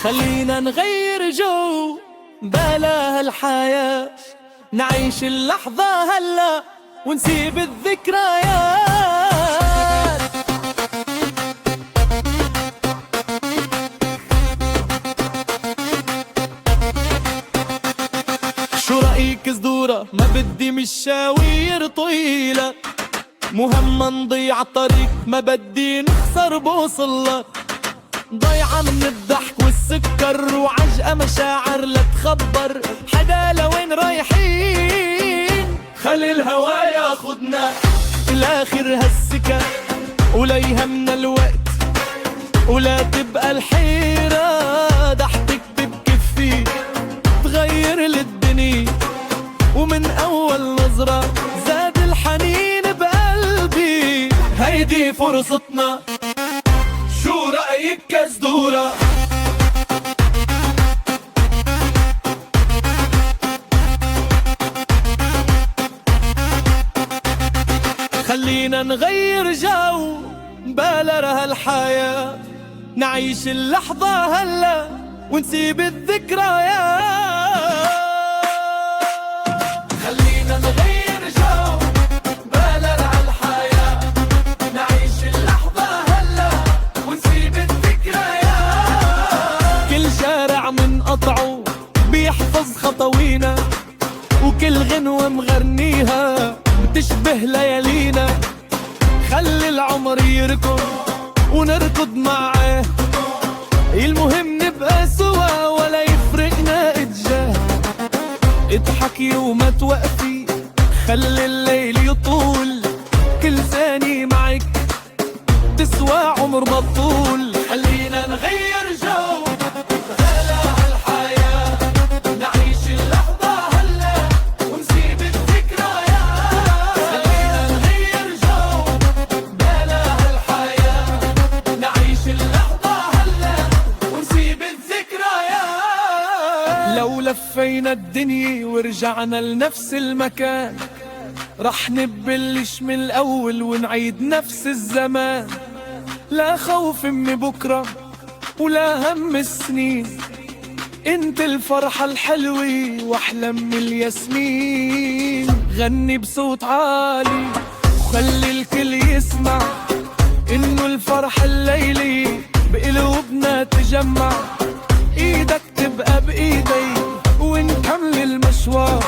خلينا نغير جو بلا هالحياة، نعيش اللحظة هلا ونسيب الذكريات. شو رأيك زدورة؟ ما بدي مشاوير طويلة، مهمة نضيع عالطريق، ما بدي نخسر بوصلك. ضيعة من الضحك والسكر وعجقة مشاعر لا تخبر حدا لوين رايحين. خلي الهوا ياخدنا الآخر هالسكة، ولا يهمنا الوقت ولا تبقى الحيرة. ضحكك تبكي فيه تغير للدنيا، ومن أول نظرة زاد الحنين بقلبي. هيدي فرصتنا، شو رأيك كزدورة؟ خلينا نغير جو بلا هالحياة، نعيش اللحظة هلا ونسيب الذكريات. خلينا نغير جو بلا هالحياة، نعيش اللحظة هلا ونسيب الذكريات. كل شارع منقطعه بيحفظ خطوينا، وكل غنوة مغنيها بتشبه ليالينا. خلي العمر يركض ونركض معاه، المهم نبقى سوا ولا يفرقنا اتجاه. اضحكي وما توقفي، خلي الليل يطول، كل ثانية معك تسوى عمر مطول. خلينا نغير جو بلا هالحياة، نعيش اللحظة هلا ونسيب الذكريات. خلينا نغير جو بلا هالحياة، نعيش اللحظة هلا ونسيب الذكريات. لو لفينا الدنيا ورجعنا لنفس المكان، رح نبلش من الأول ونعيد نفس الزمان. لا خوف من بكرة ولا هم السنين، انت الفرحة الحلوة واحلى من الياسمين. غني بصوت عالي وخلي الكل يسمع، انه الفرحة الليلة بقلوبنا تجمع. ايدك تبقى بايدي ونكمل المشوار،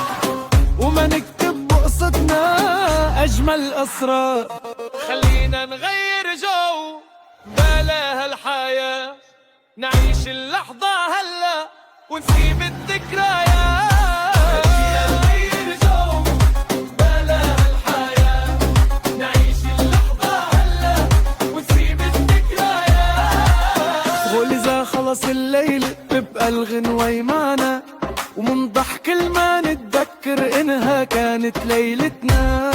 وما نكتب بقصتنا اجمل اسرار. خلينا نغير جو بلا هالحياة، نعيش اللحظة هلا ونسيب الذكريات. خلينا نغير جو بلا هالحياة، نعيش اللحظة هلا ونسيب الذكريات. وإذا خلص الليل ببقى الغنوة معنا، ومن ضحك كل ما نتذكر إنها كانت ليلتنا.